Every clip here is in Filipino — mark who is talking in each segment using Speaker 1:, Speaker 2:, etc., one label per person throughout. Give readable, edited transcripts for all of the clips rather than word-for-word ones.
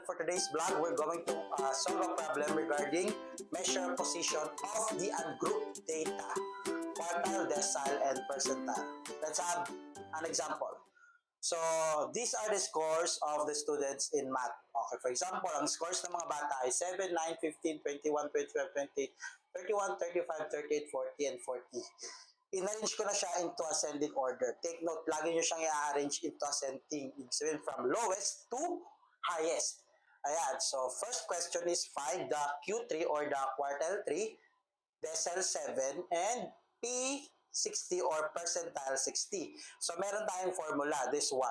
Speaker 1: For today's vlog, we're going to solve a problem regarding measure position of the ungrouped data, quartile, decile, and percentile. Let's have an example. So, these are the scores of the students in math. Okay, for example, ang scores ng mga bata ay 7, 9, 15, 21, 25, 28, 31, 35, 38, 40, and 40. In-arrange ko na siya into ascending order. Take note, lagi nyo siyang i-arrange into ascending. Ibig sabihin from lowest to highest. Ayan, so first question is find the Q3 or the quartile 3, decile 7, and P60 or percentile 60. So meron tayong formula, this 3.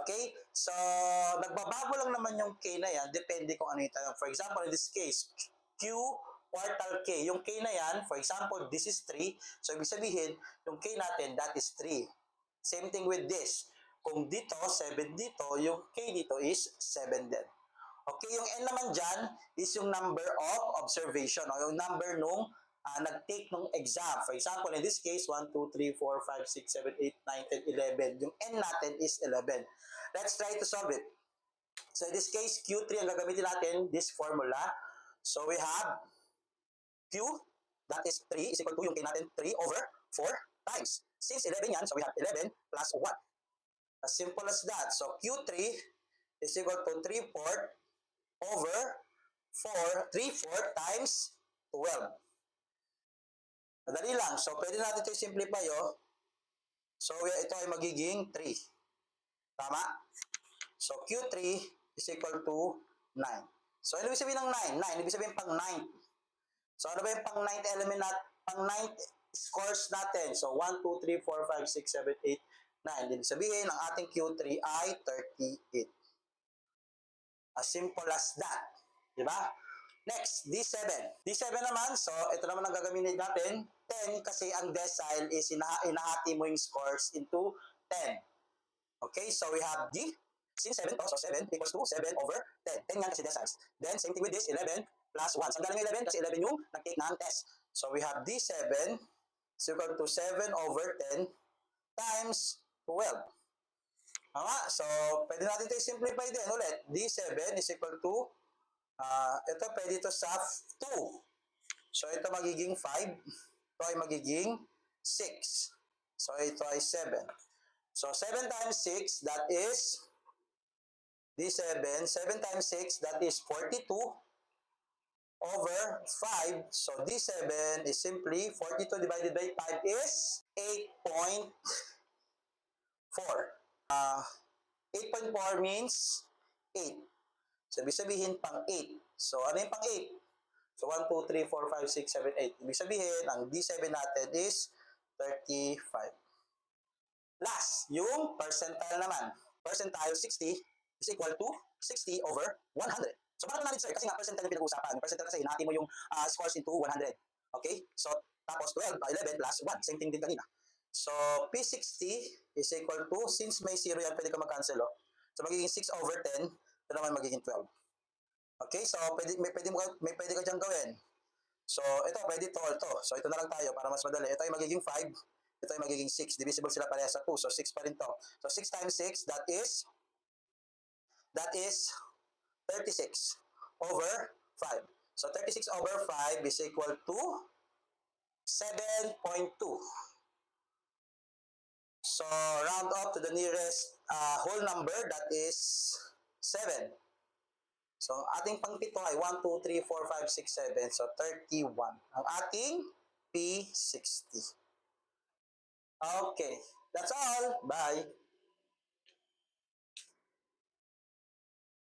Speaker 1: Okay? So, nagbabago lang naman yung K na yan, depende kung ano yung tanong. For example, in this case, Q quartile K. Yung K na yan, for example, this is 3. So, ibig sabihin, yung K natin, that is 3. Same thing with this. Kung dito, 7 dito, yung K dito is 7 din. Okay, yung N naman dyan is yung number of observation o yung number nung nag-take nung exam. For example, in this case, 1, 2, 3, 4, 5, 6, 7, 8, 9, 10, 11. Yung N natin is 11. Let's try to solve it. So in this case, Q3 ang gagamitin natin, this formula. So we have Q, that is 3, is equal to yung K natin, 3 over 4 times. Since 11 yan, so we have 11 plus 1. As simple as that. So Q3 is equal to 3/4 over 3/4 times 12. Madali lang. So, pwede natin ito i-simplify, oh. So, ito ay magiging 3. Tama? So, Q3 is equal to 9. So, ano ibig sabihin ng 9? 9, ibig sabihin pang 9. So, ano ba yung pang 9th element pang 9th scores natin? So, 1, 2, 3, 4, 5, 6, 7, 8, 9. Ibig sabihin, ang ating Q3 ay 38. As simple as that. Diba? Next, D7. D7 naman, so ito naman ang gagamitin natin. 10 kasi ang decile is inahati mo yung scores into 10. Okay, so we have D. Since 7 to, so 7 equals to 7 over 10. 10 yan kasi deciles. Then, same thing with this, 11 plus 1. Saan galing yung 11? Kasi 11 yung nag-take ng test. So we have D7 is equal to 7 over 10 times 12. Tama? So, pwede natin ito i-simplify din ulit. D7 is equal to ito pwede ito sa 2. So, ito magiging 5. Ito ay magiging 6. So, ito ay 7. So, 7 times 6, that is D7. 7 times 6, that is 42 over 5. So, D7 is simply 42 divided by 5 is 8.4. 8.4 means 8. So, ibig sabihin, pang 8. So, ano yung pang 8? So, 1, 2, 3, 4, 5, 6, 7, 8. Ibig sabihin, ang D7 natin is 35. Last, yung percentile naman. Percentile 60 is equal to 60 over 100. So, bakit natin, sir? Kasi nga, percentile yung pinag-uusapan. Percentile kasi, hinati mo yung scores into 100. Okay? So, tapos 12, 11 plus 1. Same thing din kanina. So, P60 is equal to, since may 0 yan, pwede ka mag-cancel, oh. So, magiging 6 over 10. Ito naman magiging 12. Okay, so may pwede ka diyang gawin. So, ito, pwede ito. So, ito na lang tayo para mas madali. Ito ay magiging 5. Ito ay magiging 6. Divisible sila pareha sa 2. So, 6 pa rin to. So, 6 times 6, that is 36 over 5. So, 36 over 5 is equal to 7.2. So, round up to the nearest whole number, that is 7. So, ating pangpito ay 1, 2, 3, 4, 5, 6, 7. So, 31. Ang ating P60. Okay. That's all. Bye.